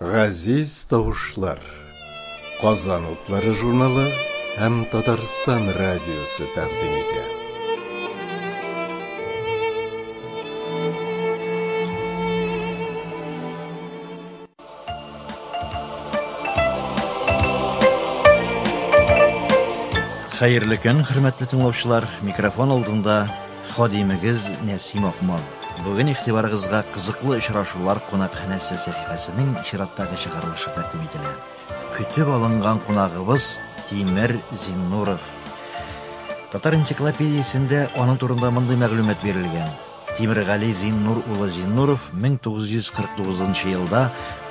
Газиз тавышлар, Казан утлары журналы һәм Татарстан радиосы тәкъдим итә. Хәерле көн, хөрмәтле тыңлаучылар. Микрофон алдында хадимегез Нәсим Акмал. Бүген игътибарыгызга кызыклы очрашулар кунакханәсе сәхифәсенең чираттагы чыгарылышы тәкъдим ителә. Көтеп алынган кунагыбыз Тимер Зиннуров. Татар энциклопедиясендә аның турында мондый мәгълүмат бирелгән. Тимергали Зиннур улы Зиннуров 1949 елда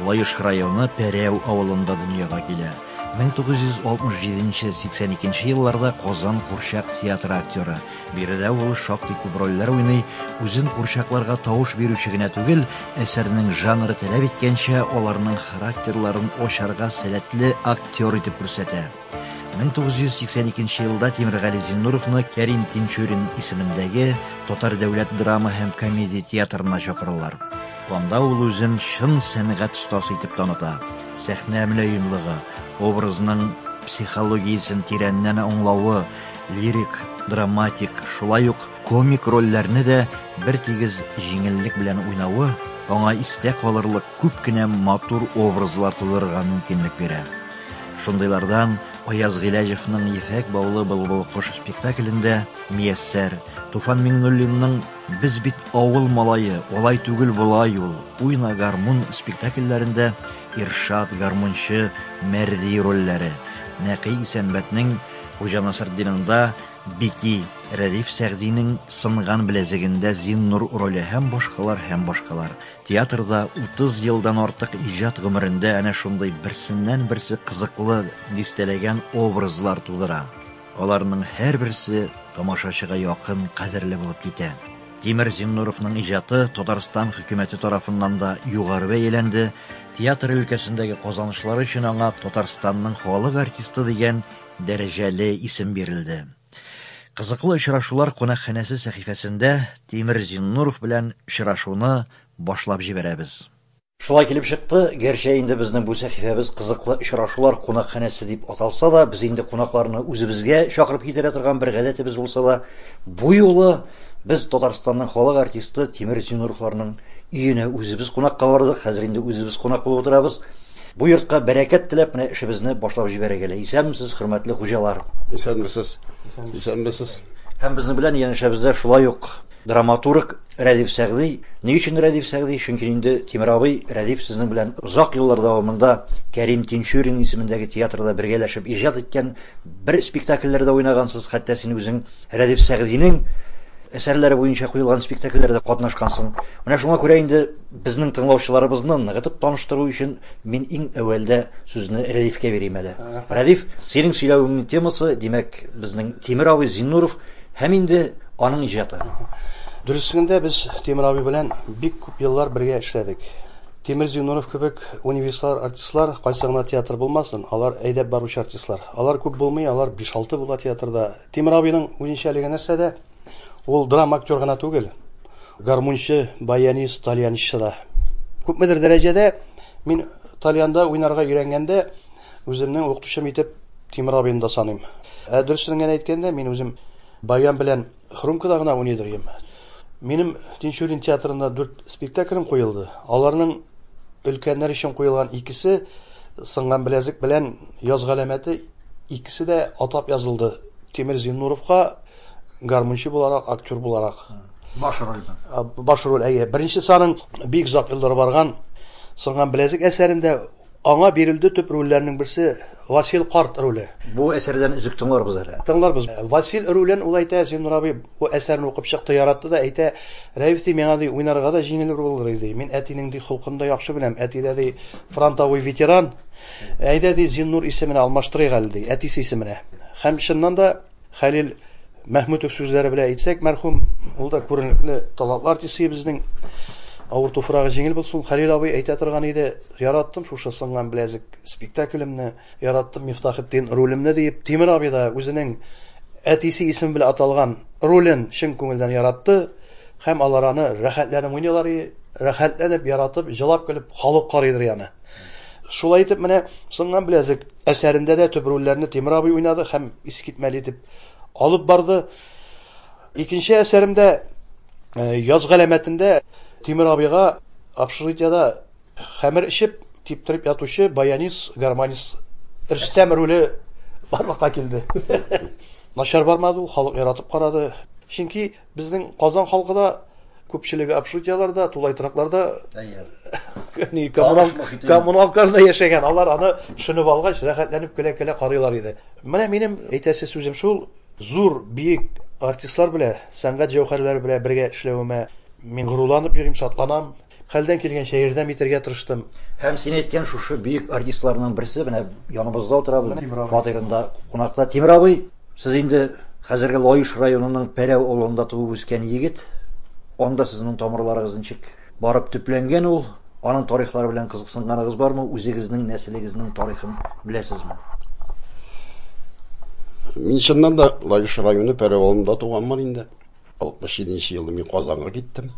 Лаеш районы Пәрәү авылында дөньяга килә. 1967-82 елларда Казан Курчак театры актеры. Биредә ул шактый күп рольләр уйный, үзен курчакларга тавыш бирүче генә түгел, әсәрнең жанры таләп иткәнчә аларның характерларын ачарга сәләтле актер итеп күрсәтә. 1982 елда Тимергали Зиннуровны Кәрим Тинчурин исемендәге Татар дәүләт драма һәм комедия театрына чакыралар. Анда ул үзен чын сәнгать остасы итеп таныта. Сәхнә мөлаемлыгы, образның психологиясын тирәннән аңлавы, лирик, драматик, шулай ук комик рольләрне дә бер тигез җиңеллек белән уйнавы аңа истә калырлык күп кенә матур образлар тудырырга мөмкинлек бирә. Шундыйлардан Аяз Гыйләҗевнең Ефәк баулы былбыл кош спектаклендә Мияссәр, Туфан Миңнуллинның Без бит авыл малае, олай түгел булай ул, Уйна гармун спектакльләрендә Иршад гармунчы Мәрди рольләре, Нәкый Исәнбәтнең Хуҗа Насретдинында Бики, Рәдиф Сәгъдинең Сынган беләзегендә Зиннур роле һәм башкалар. Театрда 30 елдан артык иҗат гомерендә әнә шундый берсеннән-берсе кызыклы дистәләгән образлар тудыра. Аларның һәрберсе тамашачыга якын, кадерле булып китә. Тимер Зиннуровның иҗаты Татарстан хөкүмәте тарафыннан да югары бәяләнде. Театр өлкәсендәге казанышлары өчен аңа Татарстанның халык артисты дигән дәрәҗәле исем бирелде. Кызыклы очрашулар кунакханәсе сәхифәсендә Тимер Зиннуров белән очрашуны башлап җибәрәбез. Шулай килеп чыкты, гәрчә инде безнең бу сәхифәбез кызыклы очрашулар кунакханәсе дип аталса да, без инде кунакларны үзебезгә чакырып китерә торган бер гадәтебез булса да, бу юлы без Татарстанның халык артисты Тимер Зиннуровларның өенә үзебез кунакка бардык. Хәзер инде үзебез кунак булып утырабыз. Бу йортка бәрәкәт теләп, менә эшебезне башлап җибәрәгәле. Исәнмесез, хөрмәтле хуҗалар? Исәнмесез. Һәм безнең белән янәшәбездә шулай ук драматург Рәдиф Сәгъди. Ни өчен Рәдиф Сәгъди? Чөнки инде Тимер абый, Рәдиф сезнең белән озак еллар дәвамында Кәрим Тинчурин исемендәге театрда бергәләшеп иҗат иткән, бер спектакльләрдә уйнагансыз, хәтта син үзең Рәдиф Сәгъдинең әсәрләре буенча куелган спектакльләрдә катнашкансың. Менә шуңа күрә инде безнең тыңлаучыларыбызны ныгытып таныштыру өчен мин иң әүвәлдә сүзне Рәдифкә бирим әле. Рәдиф, синең сөйләвеңнең темасы, димәк, безнең Тимер абый Зиннуров һәм инде аның иҗаты. Дөресендә без Тимер абый белән бик күп еллар бергә эшләдек. Тимер Зиннуров кебек универсаль артистлар кайсы гына театр булмасын, алар әйдәп баручы артистлар. Алар күп булмый, алар 5-6 була театрда. Тимер абыйның үзенчәлеге нәрсәдә? Ул драма актер гына түгел. Гармунчы, баянист, тальянчы да. Күпмедер дәрәҗәдә мин Тальянда уйнарга өйрәнгәндә үземнең укытучым итеп Тимер абыйны да саныйм. Дөресен генә әйткәндә, мин үзем баян белән хрумкада гына уйныйдым. Минем Тинчурин театрында 4 спектаклем куелды. Аларның өлкәннәр өчен куелган икесе Сынган беләзек белән яз галәмәте, икесе дә атап язылды. Тимер Зиннуровка гармунчы буларак, актер буларак. Баш роль. Беренче саның бик зак еллар барган Сынган беләзек әсәрендә аңа бирелде төп рольләрнең берсе Васил Карт роле. Бу әсәрдән үзек тыңларбыз әле. Тыңларбыз. Васил ролен ул әйтә, Зиннур абый бу әсәрне укып чыкты, яратты да, әйтә, Рәвиф миңа ди уйнарга да җиңел булыр иде. Мин әтинең ди холкында яхшы беләм. Әти дә ди фронтовой ветеран. Әйдә ди Зиннур исеменә алмаштырыйк әле ди, әтисе исеменә. Һәм шуннан да Хәлил Мәхмүтов сүзләре белән әйтсәк, мәрхүм, ул да күренекле талантлы артист безнең. Авыр туфрагы җиңел булсын. Хәлил абый әйтә торган иде, яраттым шушы Сынган беләзек спектаклемне, яраттым Мифтахетдин ролемне дип. Тимер абый да үзенең әтисе исеме белән аталган ролен чын күңелдән яратты һәм алар аны рәхәтләнеп уйныйлар, рәхәтләнеп яратып, җылап көлеп халык карыйдыр яны. Шулай итеп менә соңган беләзек әсәрендә дә төп рольләрне Тимер абый уйнады һәм искитмәле итеп алып барды. Икенче әсәремдә яз галәмәтендә Тимер абыйга Абширитиядә хәмер ичеп типтиреп ятучы баянист, гармонист Рөстәм роле барлыкка килде. Начар бармады ул, халык яратып карады. Чөнки безнең Казан халкыда күпчелеге Абширитияларда, тулайтракларда коммуналларда яшәгән. Алар аны төшенеп алгач, рәхәтләнеп көлә-көлә карыйлар иде. Менә минем әйтәсе сүзем шул, зур, биек артистлар белән, сәнгать җәүһәрләре белән бергә эшләвемә мин горурланып йөрим, шатланам. Хәлдән килгәнчә ярдәм итәргә тырыштым. Һәм син әйткән шушы бөек артистларның берсе менә яныбызда утыра бу фатирында кунакта. Тимер абый, сез инде хәзерге Лаеш районының Пәрәү авылында туып үскән егет. Анда сезнең тамырларыгыз ничек барып төпләнгән ул? Аның тарихлары белән кызыксынганыгыз бармы? Үзегезнең нәселегезнең тарихын беләсезме? Мин чыннан да Лаеш районы Пәрәү авылында туганмын инде. 67 елда мин Казанга киттем.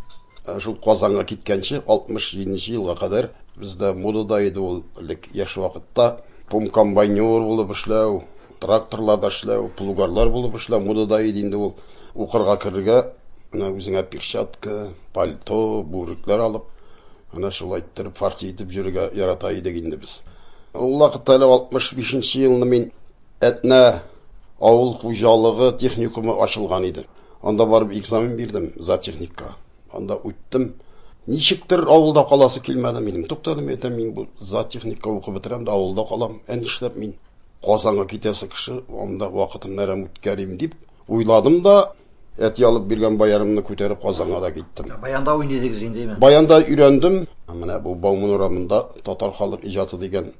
Шул Казанга киткәнче 67 елга кадәр бездә модада иде ул яшь вакытта комбайнер булып эшләү, тракторларда эшләү, плугарлар булып эшләү модада иде инде ул. Укырга керергә ана үзеңә перчатка, пальто, бурыклар алып, ана шулай итеп фарси итеп йөрергә ярата идек инде без. Ул вакытта 65 елны мин Әтнә авыл хуҗалыгы техникумы ачылган иде. Анда барып экзамен бирдем зоотехникка. Анда үттем. Ничектер авылда каласы килмәде минем. Туктадым, әйтәм, мин бу зоотехникка укып бетерәм дә авылда калам. Нишләп мин Казанга китәсе кеше, анда вакытым нәрәм үткәрим дип уйладым да, әти алып биргән баярымны күтәреп Казанга да киттем. Баянда уйныйдыгыз инде. Баянда өйрәндем. Менә бу Бауман урамында татар халык иҗаты дигән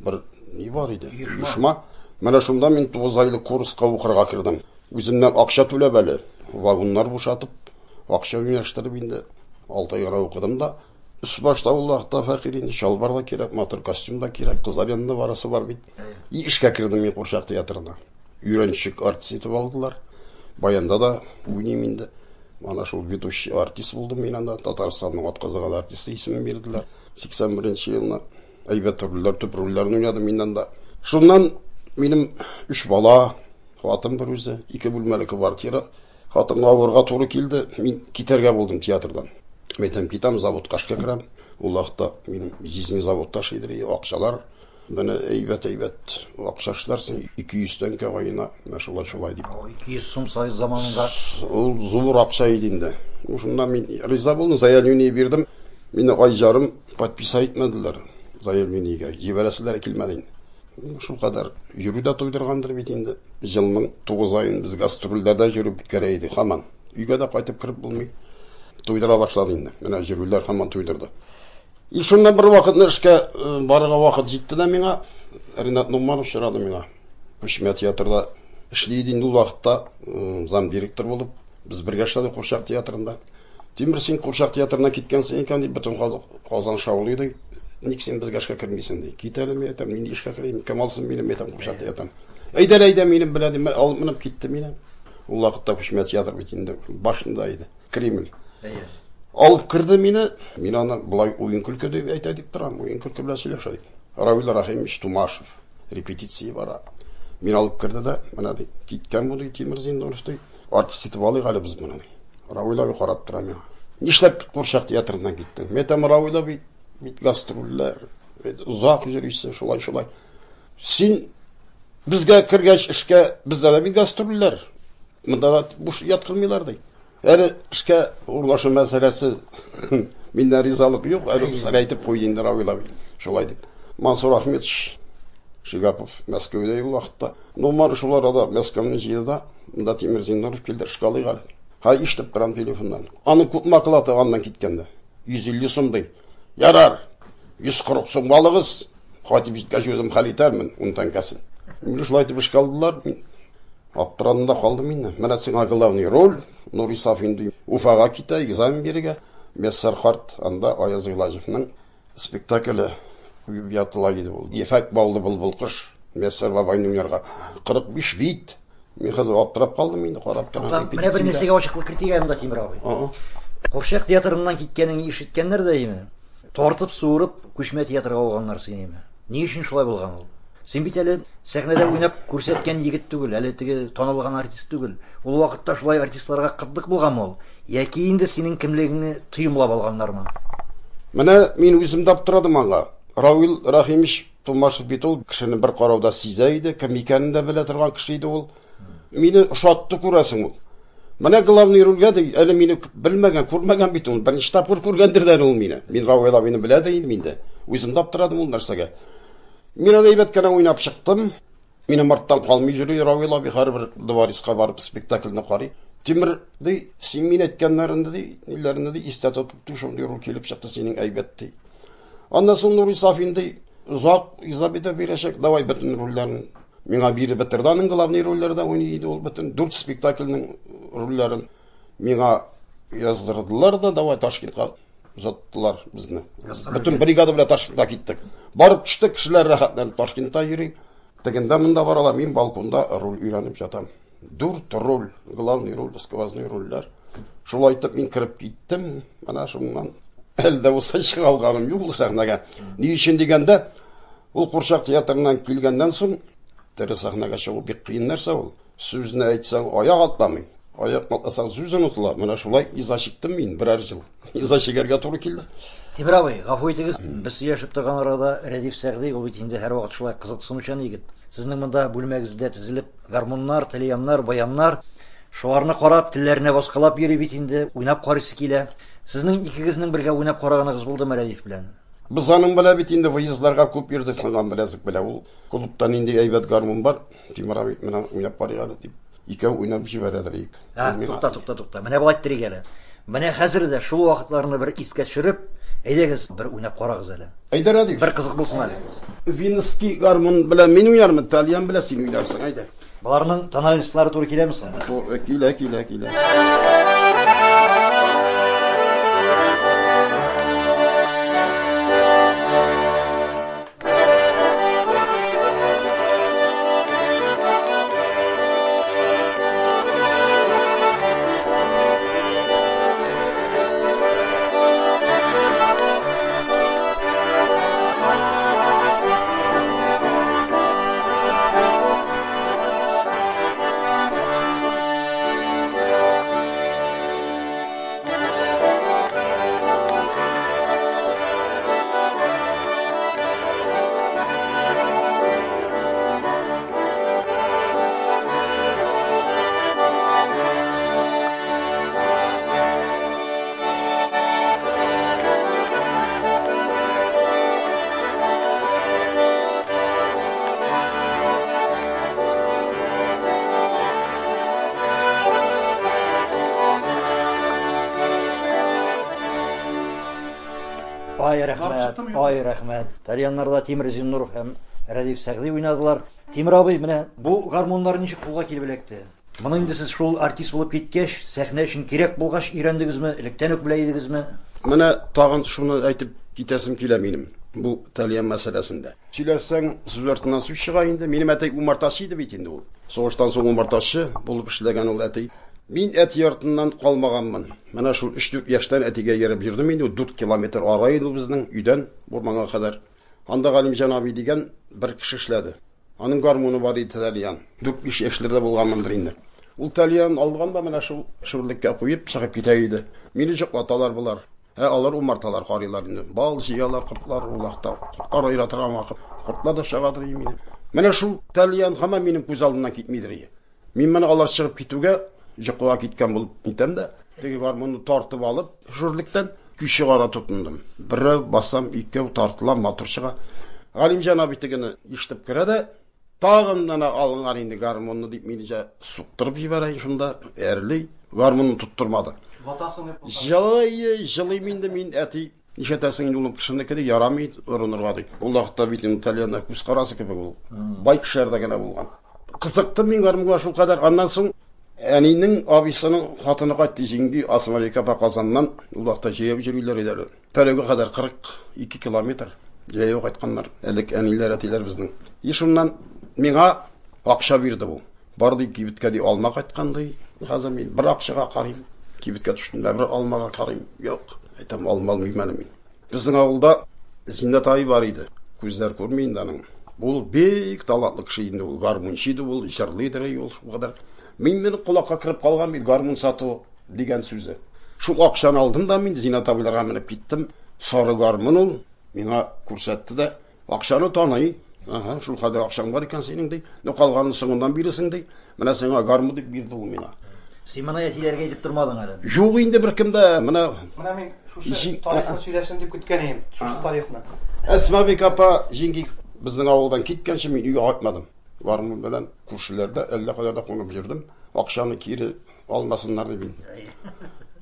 бер ни бар иде. Оешма. Менә шунда мин 9 айлык курска укырга кирдем. Үземнән акча түләп әле, вагоннар бушатып, акча университеты инде 6 айга укыдым да. Үс башта ул вакытта фәкыйр инде, шалбар да кирәк, матур костюм да кирәк, кызлар янында барасы бар бит. Ишкә кирдем мин Курчак театрына. Өйрәнчек артист итеп алдылар. Баянда да уйныйм инде. Ана шул ведущий артист булдым мин анда, Татарстанның атказаган артисты исемен бирделәр. 81 елны әйбәт рольләр, төп рольләрне уйнадым мин анда. Шуннан минем 3 бала, хатын бер үзе, 2 бүлмәле квартира. Хатынга авырга туры килде. Мин китәргә булдым театрдан. Мәйтәм китам, заводка эшкә керәм. Ул вакытта минем жизнь заводта шидри, акчалар. Менә әйбәт акча эшләрсең 200 тәңкә гайына, шулай дип. 200 сум сайыз заманында Ул зур акча иде инде. Шуннан мин риза булдым, заявление бирдем. Мине ай жарым подписать итмәделәр. Заявлениегә җибәрәселәр килмәде. Шул кадәр йөрүдә туйдыргандыр бит инде. Елның 9 айын без гастрольдәрдә йөрүп кәрәк иде һаман. Өйгә дә кайтып кирип булмый. Туйдыра башлады инде. Менә йөрүләр һаман туйдырды. И шуннан бер вакытны эшкә барырга вакыт җитте дә миңа. Ринат Нуманов чырады миңа. Күчмә театрда эшли иде инде ул вакытта зам директор булып. Без бергә эшләдек Курчак театрында. Тимер, син Курчак театрына киткәнсең икән дип бөтен Казан шаулый иде. Ник син безгә эшкә кермисең ди. Кит әле, мен әйтәм, мин эшкә керим. Кем алсын минем әйтәм Курчак театрын. Әйдә минем белән дип алып менеп китте мине. Ул вакытта Күчмә театр бит инде башында иде. Кремль. Алып кирде мине. Мин аны булай уен көлке дип әйтә дип торам. Уен көлке белән сөйләшә. Равил Рахимович Тумашев репетиция бара. Мин алып кирде дә, менә ди, киткән бу ди Тимер Зиннуров ди. Артист итеп алыйк әле без моны. Равил абый карап тора миңа. Нишләп Курчак театрыннан киттең? Мәтәм Равил абый бит гастрольләр, узак йөрисең, шулай. Син безгә кергәч эшкә, бездә дә бит гастрольләр. Монда да буш яткылмыйлар ди. Әле эшкә урлашу мәсьәләсе миндә ризалык юк, әле үзләре әйтеп куйды инде Равил абый. Шулай дип. Мансур Ахметович Шигапов Мәскәүдә ул вакытта. Номер шулар да Мәскәүнең җирдә, монда Тимер Зиннуров килде эшкә алыйга. Ха иштеп торам телефоннан. Аны күп макулаты аннан киткәндә. 150 сум ди. Ярар. 140 сум алыгыз. Хатип җиткәч үзем хәл итәрмен, 10 тәңкәсен. Мин шулай дип эшкә алдылар. Аптыранында калдым мин. Менә сиңа главный роль Нури Сафинди Уфага китә, экзамен бирергә. Мессар Харт анда Аяз Гыйлаҗевның спектакле ятыла иде ул. Ефәк балды булбул кыш. Мессар бабайның ярга 45 бит. Мен хәзер аптырап калдым инде, карап торам. Менә бер нәрсәгә ачыклык кертигән монда Тимер абый. Курчак театрыннан киткәнеңне ишеткәннәр дә име? Тартып суырып күчмә театрга алганнар сине име? Ни өчен шулай булган ул? Син бит әле сәхнәдә уйнап күрсәткән егет түгел, әле теге танылган артист түгел. Ул вакытта шулай артистларга кытлык булганмы ул? Яки инде синең кимлегеңне тыйымлап алганнармы? Менә мин үзем дә аптырадым аңа. Равил Рахимович Тумашев бит ул кешене бер карауда сизә иде, кем икәнен дә белә торган кеше иде ул. Мине шатты күрәсең ул. Менә главный рольгә дә әле мине белмәгән, күрмәгән бит ул. Беренче тапкыр күргәндер дә ул мине. Мин Равил абыйны белә дә инде миндә. Үзем дә аптырадым ул нәрсәгә. Мин аны әйбәт кенә уйнап чыктым. Мине марттан калмый йөри Равил абый һәрбер дворецка барып спектакльне карый. Тимер ди, син мин әйткәннәрендә ди, ниләрендә ди истә тотып шундый роль килеп чыкты синең әйбәт ди. Аннан соң Нури Сафин ди, узак изабида бирәчәк, давай бөтен рольләрен миңа биреп бетерде. Аның главный рольләрдә уйный ул бөтен 4 спектакльнең рольләрен миңа яздырдылар да, давай Ташкентка узаттылар безне. Бөтен бригада белән Ташкентка киттек. Барып төштек, кешеләр рәхәтләнеп Ташкентта йөри. Тегендә монда баралар, мин балконда роль өйрәнеп ятам. 4 роль, главный роль, сквозной рольләр. Шулай итеп мин кирип киттем. Ана шуннан әлдә булса чыга алганым юк ул сәхнәгә. Ни өчен дигәндә, ул Курчак театрыннан килгәннән соң тере сәхнәгә чыгу бик кыен нәрсә ул. Сүзне әйтсәң аяк атламый. Аяк атласаң сүз онытыла. Менә шулай иза чиктем мин берәр ел. Иза чигәргә туры килде. Тимер абый, гафу итегез, без яшәп торган арада Рәдиф Сәгъди ул бит инде һәр вакыт шулай кызыксынучан егет. Сезнең монда бүлмәгездә тезелеп гармоннар, тәлияннар, баяннар, шуларны карап, телләренә баскалап йөри бит инде, уйнап карыйсы килә. Сезнең икегезнең бергә уйнап караганыгыз булдымы Рәдиф белән? Без аның белән бит инде выездларга күп йөрдек, сынган беләзек белә ул. Клубтан инде әйбәт гармон бар. Тимер абый менә уйнап карый әле дип. Икәү уйнап җибәрәдер ик. Тукта. Менә булай иттерик әле. Менә хәзер дә шул вакытларны бер искә төшереп, әйдәгез бер уйнап карагыз әле. Әйдә Рәдиф. Бер кызык булсын әле. Винский гармон белән мин уйнармын, Тальян белән син уйнарсың, әйдә. Буларның тоналистлары туры киләме соң? Килә. Ай рәхмәт. Тальяннарда Тимер Зиннуров һәм Рәдиф Сәгъди уйнадылар. Тимер абый, менә бу гармоннар ничек кулга килеп эләкте? Моны инде сез шул артист булып киткәч, сәхнә өчен кирәк булгач өйрәндегезме, электән үк белә идегезме? Менә тагын шуны әйтеп китәсем килә минем. Бу Тальян мәсьәләсендә. Сөйләсәң, сүз артыннан сүз чыга инде. Минем әтәй умартачы иде бит инде ул. Сугыштан соң умартачы булып эшләгән ул әтәй. Мин әти артыннан калмаганмын. Менә шул 3-4 яшьтән әтигә йөреп йөрдем инде. 4 километр ара иде безнең өйдән Бурманга кадәр. Анда Галимҗан абый дигән бер кеше эшләде. Аның гармоны бар иде Тальян. 4-5 яшьләрдә булганмындыр инде. Ул Тальян алганда менә шул шүрлеккә куеп чыгып китә иде. Мине җоклаталар булар. Алар умарталар карыйлар инде. Бал җыялар, кортлар улакта. Кортлар айратырган вакыт. Кортлар да чыгадыр мине. Менә шул Тальян һаман минем күз алдымнан китмидер. Мин менә алар чыгып китүгә җоклыга киткән булып китәм дә, теге гармонны тартып алып, шүрлектән күче гара тотындым. Бире басам, икәү тартыла матур чыга. Галимҗан абый тегене ишетеп керә дә, тагын ана алган инде гармонны дип мине суктырып җибәрә шунда, әрли, гармонны туттырмады. Җылый минде мин әти нишәтәсең инде ул кешенеке дә ярамый урынырга ди. Ул вакытта бит Италияда күз карасы кебек ул. Бай кешеләрдә генә булган. Кызыктым мин гармонга шул кадәр. Аннан соң әнинең абысының хатыны кайтты җиңги Асмалика Казаннан. Ул вакытта җыеп йөриләр иде. Пәрәгә кадәр 42 километр җыеп кайтканнар. Әлек әниләр әтиләр безнең. Шуннан миңа акча бирде бу. Барды кибеткә ди алма кайткандай. Хәзер мин бер акчага карыйм. Кибеткә төштемдә бер алмага карыйм. Юк, әйтәм алма алмыйм әле мин. Безнең авылда Зиннәт ай бар иде. Күзләр күрмәйин аның. Ул бик талантлы кеше инде, ул гармунчы иде, ул җырлыйдыр ул шул кадәр. Мин кулакка кирип калган бит гармун сату дигән сүзе. Шул акчаны алдым да мин Зиннәт абыйларга менеп киттем. Сары гармун ул миңа күрсәтте дә, акчаны таный. Ага, шул кадәр акчаң бар икән синең ди. Ну калганын соңыннан биресең ди. Менә сиңа гармун дип бирде ул миңа. Син моны әтиләргә әйтеп тормадың әле. Юк инде беркемдә, менә Мен шушы тарихны сөйләсен дип көткән идем. Шушы тарихны. Әсмәбек апа җиңги безнең авылдан киткәнче мин өйгә кайтмадым. Гармун белән күршеләрдә әллә кадәр да кунып йөрдем. Акчаны кире алмасыннар дип мин.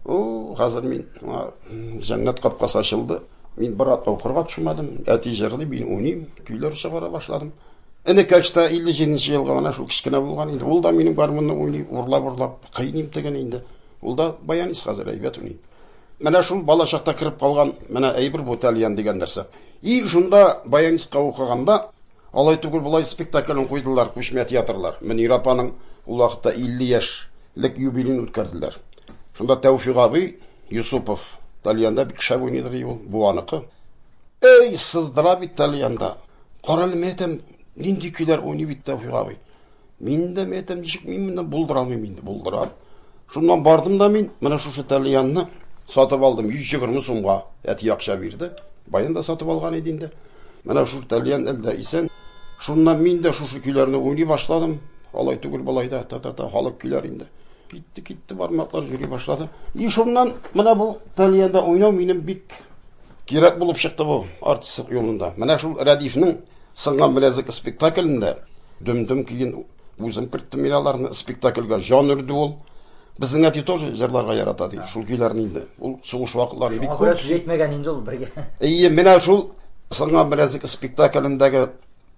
О, хәзер мин җәннәт капкасы ачылды. Мин бер атна укырга төшмәдем. Әти җырлый, мин уйныйм, көйләр чыгара башладым. Әнә качта 57 елга гына шул кичкенә булган инде. Ул да минем гармунны уйный, урлап, кыйныйм тегән инде. Ул да баянист хәзер әйбәт уйный. Менә шул бала чакта кирип калган, менә әйбер бу тальян дигән нәрсә. И шунда баянистка укыганда, алай түгел булай спектакльне куйдылар, күчмә театрлар. Мөнир апаның ул вакытта 50 яшьлек юбилейын үткәрделәр. Шунда Тәүфик абый Юсупов тальянда бик шәп уйныйдыр ул, бу аныкы. Эй, сыздыра бит тальянда. Караны мәтем, нинди көйләр уйный бит Тәүфик абый. Мин дә мәтем ничек мин моны булдыра алмыйм инде, булдырам. Шуннан бардым да мин менә шушы тальянны сатып алдым 120 сумга. Әти акча бирде. Баян да сатып алган иде инде. Менә шушы тальян әлдә исән. Шуннан мин дә шушы көйләрне уйный башладым. Алай түгел булай да та халык көйләр инде. Китте бармаклар йөри башлады. И шуннан менә бу тальянда уйнау минем бик кирәк булып чыкты бу артистлык юлында. Менә шул Радифның сыңган беләзек спектаклендә дөм кийин үзем киттем аларны спектакльгә жанрды ул. Безнең әти тоже җырларга ярата ди. Шул көйләрне инде. Ул сугыш вакытлары бик күп. Сүз әйтмәгән инде ул бергә. Менә шул сыңган беләзек спектаклендәге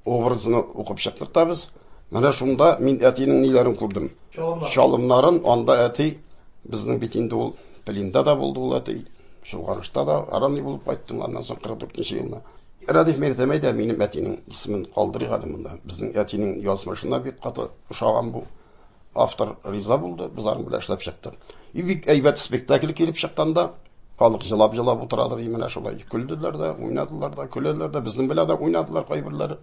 образны укып чыктык та без. Менә шунда мин әтинең ниләрен күрдем. Шалымнарын, анда әти безнең бит инде ул Пелинда да булды ул әти. Шулганышта да араны булып кайттым аннан соң 44нче елда. Радиф Мәртәмәй дә минем әтинең исемен калдырыйга монда. Безнең әтинең язмышына бик каты ошаган бу. Автор риза булды, без аны белән эшләп чыктык. И бик әйбәт спектакль килеп чыкканда, халык җылап утырадыр, менә шулай. Күлделәр дә, уйнадылар да, көләләр дә, безнең белән дә уйнадылар кайберләре.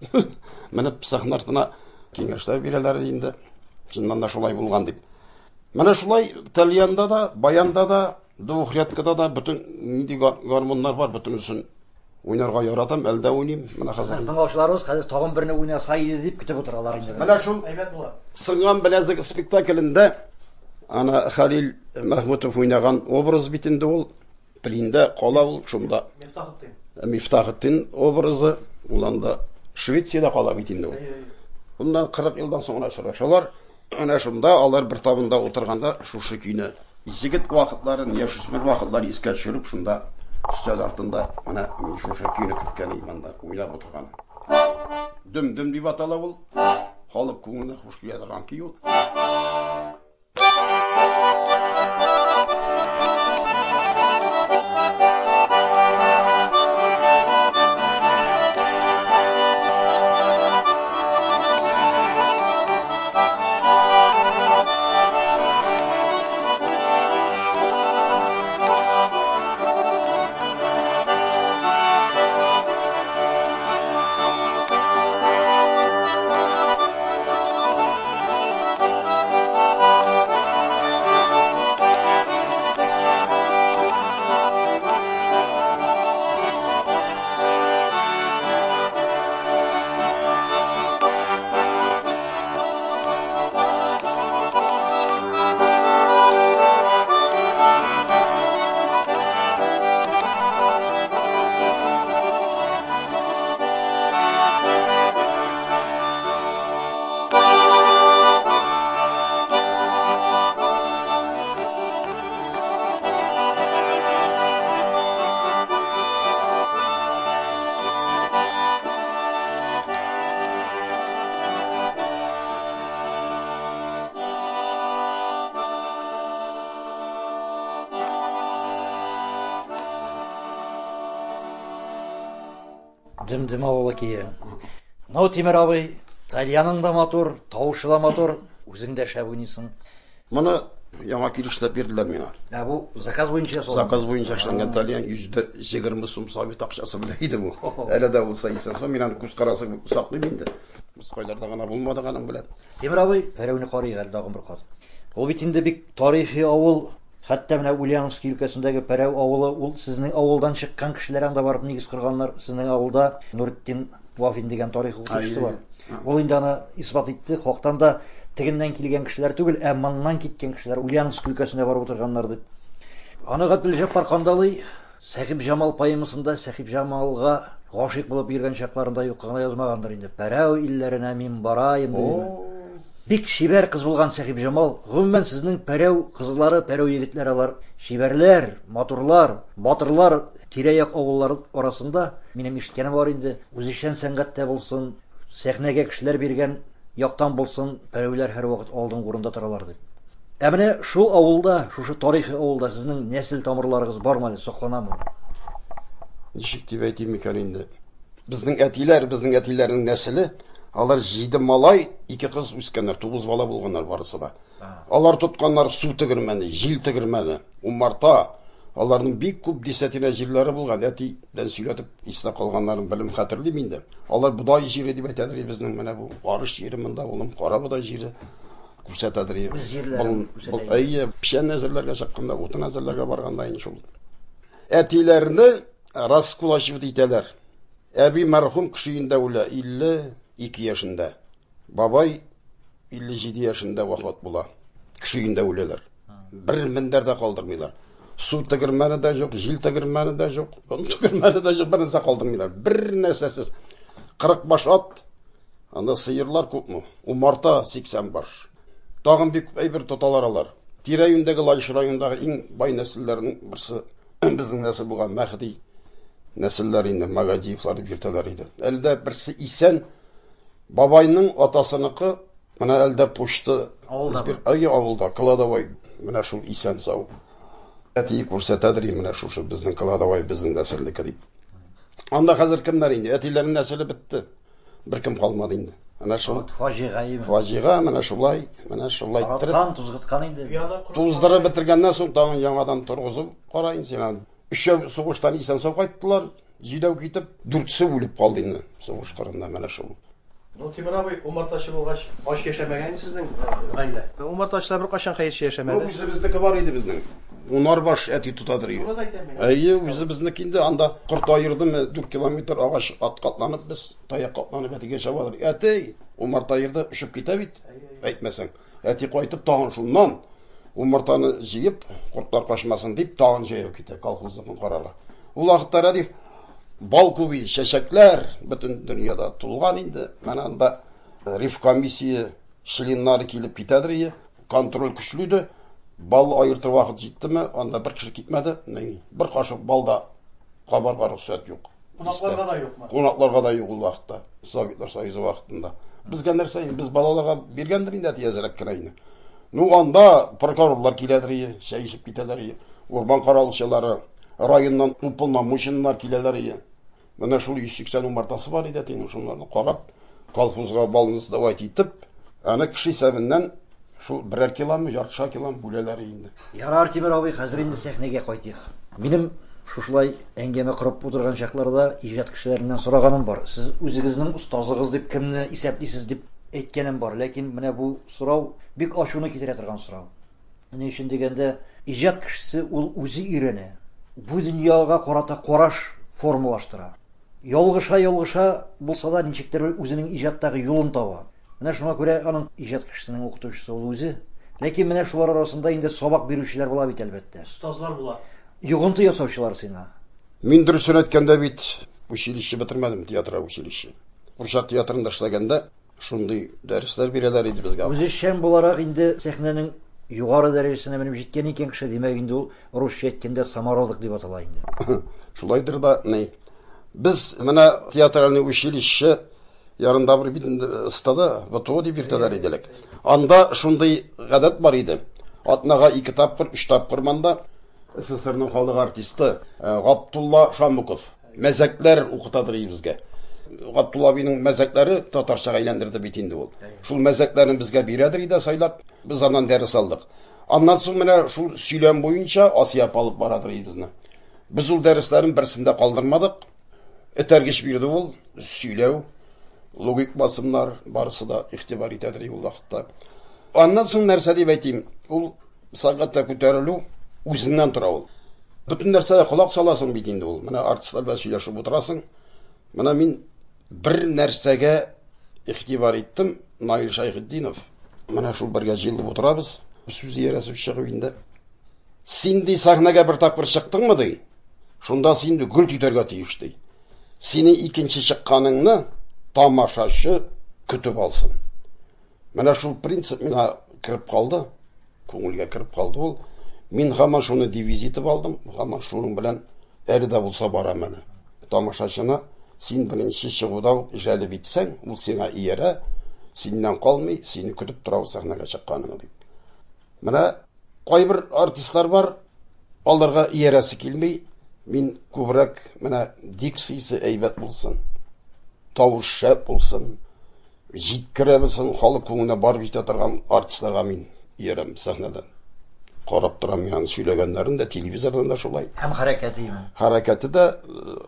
Менә сахна артына киңәшләр бирәләр инде. Чыннан да шулай булган дип. Менә шулай тальянда да, баянда да, духряткада да бүтән нинди гармуннар бар, бүтәнесен уйнарга яратам, әлдә уйныйм. Менә хәзер. Тыңлаучыларыбыз хәзер тагын берне уйнаса иде дип көтеп утыралар инде. Менә шул Әйбәт була. Сыңган беләзек спектаклендә ана Халил Мәхмүтов уйнаган образ битендә ул Пелиндә кала ул шунда. Мифтахетдин образы ул анда Швециядә кала битендә ул. Bundan 40 yıldan sonra очрашалар. Ana şunda alар bir tabında oturganda şuшы көйне җигит вакытларын, яшүсмер вакытлар искә төшереп шунда өстәл артында ана мин шушы көйне көткән иманда уйлап утырган. Дөм дип атала ул. Халык күңеленә хуш килә торган көй ул. Дөм авылы кие. Ну Тимер абый, тальяның да матур, тавышы да матур. Үзең дә шәп уйныйсың. Моны яңа килешләп бирделәр миңа. Бу заказ буенча сала. Заказ буенча эшләнгән тальян 120 сум совет акчасы белән иде бу. Әле дә булса исән сум мин аны күз карасы саклыйм инде. Без кайларда гына булмады аның белән. Тимер абый, Пәрәүне карый әле дагы бер кат. Ул бит инде бик тарихи авыл. Хәтта менә Ульяновск өлкәсендәге Пәрәү авылы, ул сезнең авылдан чыккан кешеләр анда барып нигез кырганнар. Сезнең авылда Нуретдин Вафин дигән тарих укытучысы бар. Ул инде аны исбат итте. Хактан да тегеннән килгән кешеләр түгел, ә моннан киткән кешеләр Ульяновск өлкәсендә барып утырганнар дип. Аны Габделҗаппар Кандалый Сәхип Җамал поэмасында Сәхип Җамалга гашыйк булып йөргән чакларында юк кына язмагандыр инде. Пәрәү илләренә мин барайым дип. Бик шибәр кыз булган Сәхип Җамал. Гомумән сезнең Пәрәү кызлары, Пәрәү егетләре алар шибәрләр, матурлар, батырлар, тирә-як авыллар арасында минем ишеткәнем бар инде. Үзешчән сәнгатьтә булсын, сәхнәгә кешеләр биргән яктан булсын, Пәрәүләр һәр вакыт алдын урында торалар дип. Ә менә шул авылда, шушы тарихи авылда сезнең нәсел тамырларыгыз бармы әле, сакланамы? Ничек дип әйтим икән инде. Безнең әтиләрнең нәселе, алар 7 малай, 2 кыз үскәннәр, 9 бала булганнар барысы да. Алар тотканнар су тегермәне, җил тегермәне, умарта. Аларның бик күп дисәтинә җирләре булган. Әти белән сөйләтеп истә калганнарын белем хәтерлим инде. Алар будай җире дип әйтәдер безнең менә бу арыш җире монда булым, кара будай җире күрсәтәдер. Бу әйе, пишән әзерләргә чыкканда, утын әзерләргә барганда инде шул. Әтиләрне раскулашып итәләр. Әби мәрхүм кешегендә үлә 52 яшендә. Бабай 57 яшендә вафат була. Кешегендә үләләр. Бер мендәрдә калдырмыйлар. Су тегермәне дә юк, җил тегермәне дә юк, он тегермәне дә юк, бернәрсә калдырмыйлар. Бер нәрсәсез. 40 баш ат, анда сыерлар күпме? Умарта 80 бар. Тагын бик әйбер тоталар алар. Тирә-юндәге Лайш районындагы иң бай нәселләрнең берсе безнең нәсел булган Мәхди нәселләр инде, Магадиевлар дип йөртәләр иде. Әлдә берсе исән бабайның атасыныкы, менә әлдә пушты авылда, Кладовой, менә шул исән сау. Әти күрсәтәдер менә шушы безнең Кладовой, безнең нәселлеккә дип. Анда хәзер кемнәр инде? Әтиләрнең нәселе бетте. Беркем калмады инде. Менә шул фаҗига, менә шулай Тараткан, тузгыткан инде. Туздырып бетергәннән соң тагын яңадан торгызып карайын син. Өчәү сугыштан исән сау кайттылар. Җидәү китеп, 4се үлеп калды инде сугыш кырында менә шул. Тимер абый, умартачы булгач, аш яшәмәгән сезнең гаилә. Умартачылар бер кашан хәер яшәмәде. Үзе безнеке бар иде безнең. Унар баш әти тутадыр. Әйе, үзе безнеке инде анда корт айырдымы 4 километр агач аткатланып без таяк катланып әтигә чабалар. Әти умарта айырда өшеп китә бит. Әйтмәсәң, әти кайтып тагын шуннан умартаны җыеп, кортлар кашмасын дип тагын җәяү китә колхозның карарга. Ул вакыттарда дип бал күби чәчәкләр бөтен дөньяда тулган инде. Менә анда ревкомиссия членнары килеп китәдер, контроль көчле. Бал айыртыр вакыт җиттеме, анда бер кеше китмәде. Бер кашык балда кабарга рөхсәт юк. Кунакларга да юкмы? Кунакларга да юк ул вакытта. Советлар Союзы вакытында. Безгә нәрсә инде, без балаларга биргәндер инде тиязрәк кенә инде. Анда прокурорлар киләдер, чәй ичеп китәләр. Урман каралучылары районнан уполномоченныйлар киләләр. Менә шул 180 умартасы бар иде, шуларны карап, колхозга балны сдавать итеп, аны кеше хисабыннан шул 1 километр, яртыша километр бүләләр инде. Ярар, Тимер абый, хәзер инде сәхнәгә кайтыйк. Минем шушылай әңгәмә корып утырган чакларда иҗат кешеләреннән сораганым бар. Сез үзегезнең устазыгыз дип кемне исәплисез дип әйткәнем бар, ләкин менә бу сорау бик ачуны китерә торган сорау. Ни өчен дигәндә, иҗат кешесе ул үзе өйрәнә. Бу дөньяга карата караш формалаштыра. Ялгыша булса да ничектер үзенең иҗаттагы юлын таба. Менә шуңа күрә аның иҗат кешесенең укытучысы ул үзе. Ләкин менә шулар арасында инде сабак бирүчеләр була бит әлбәттә. Остазлар була. Югынты ясаучылар сиңа. Мин дөресен әйткәндә бит училище бетермәдем, театр училище. Уршак театрында эшләгәндә шундый дәресләр бирәләр иде безгә. Үзешчән буларак инде сәхнәнең югары дәрәҗәсенә менеп җиткән икән кеше, димәк инде ул русча әйткәндә самородок дип атала инде. Шулайдыр да, Без менә театральный училище ярында бер бит стада ВТО дип йөртәләр иделек. Анда шундый гадәт бар иде. Атнага 2 тапкыр, 3 тапкыр мында СССРның халык артисты Габдулла Шамуков мәзәкләр укытадыр безгә. Габдулла абыйның мәзәкләре татарчага әйләндерде бит инде ул. Шул мәзәкләрне безгә бирәдер иде сайлап, без аннан дәрес алдык. Аннан соң менә шул сөйләм буенча Асия алып барадыр безне. Без ул дәресләрен берсендә калдырмадык. Этәргеч бирде ул, сөйләү, логик басымнар барысы да игътибар итәдер ул вакытта. Аннан соң нәрсә дип әйтим, ул сәгатьтә күтәрелү үзеннән тора ул. Bütün нәрсәгә колак саласың бит инде ул. Менә артистлар белән сөйләшеп утырасың. Менә мин бер нәрсәгә игътибар иттем, Наил Шайхетдинов. Менә шул бергә җыелып утырабыз. Сүз иярәсе чыгып инде. Син ди сахнәгә бер тапкыр чыктыңмы ди? Шунда син ди гүл титәргә тиеш ди. Сине икенче чыкканыңны тамашачы көтеп алсын. Менә шул принцип миңа кирип калды. Күңелгә кирип калды ул. Мин һаман шуны девиз итеп алдым. Һаман шуның белән әле дә булса барам әле. Тамашачыны син беренче чыгуда җәлеп итсәң, ул сиңа иярә, синнән калмый, сине көтеп тора сахнәгә чыкканың дип. Менә кайбер артистлар бар, аларга иярәсе килми. Мин күбрәк менә дикциясе әйбәт булсын. Тавыш шәп булсын. Җиткерә белсен, халык күңеленә барып җитә торган артистларга мин иярәм сахнәдә. Карап торам яны сөйләгәннәрен дә телевизордан да шулай. Һәм хәрәкәте. Хәрәкәте дә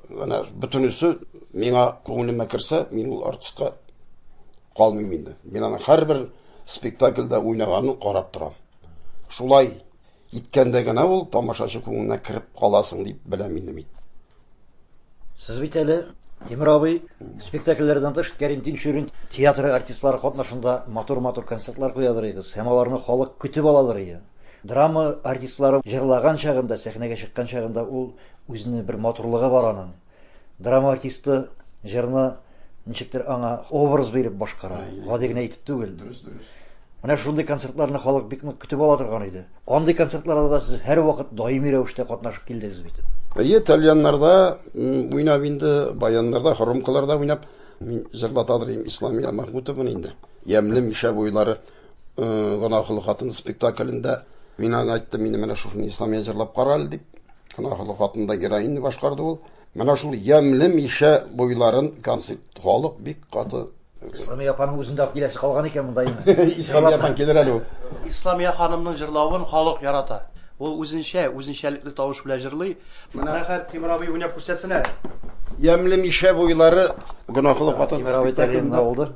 менә бөтенесе миңа күңелемә керсә, мин ул артистка калмыйм инде. Мин аны һәрбер спектакльдә уйнаганын карап торам. Шулай иткәндә генә ул тамашачы күңеленә кирип каласың дип беләм инде мин. Сез бит әле Тимер абый спектакльләрдән тыш Кәрим Тинчурин театры артистлары катнашында матур-матур концертлар куядыр иде. Һәм аларны халык көтеп алалар иде. Драма артистлары җырлаган чагында, сәхнәгә чыккан чагында ул үзенең бер матурлыгы бар аның. Драма артисты җырны ничектер аңа образ биреп башкара. Гади генә итеп түгел. Дөрес. Менә шундый концертларны халык бик нык көтеп ала торган иде. Андый концертларда да сез һәр вакыт даими рәвештә катнашып килдегез бит. Итальяннарда уйнап инде, баяннарда, хорумкаларда уйнап, мин җырлатадыр Исламия Мәхмүтовны инде. Ямлы мишә буйлары гынахлы хатын спектаклендә мин әйттем, мин менә шуны Исламия җырлап каралды дип. Гынахлы хатында героинны башкарды ул. Менә шул ямлы мишә буйларын концерт халык бик каты. Исламия апаның үзендә киләсе калган икән монда инде. Исламия апаң килер әле ул. Исламия ханымның җырлавын халык ярата. Ул үзенчәлекле тавыш белән җырлый. Менә хәр Тимер абый уйнап күрсәтсен әле. Ямлы мишә буйлары гынахлы хатын Тимер абый тәрҗемә булды.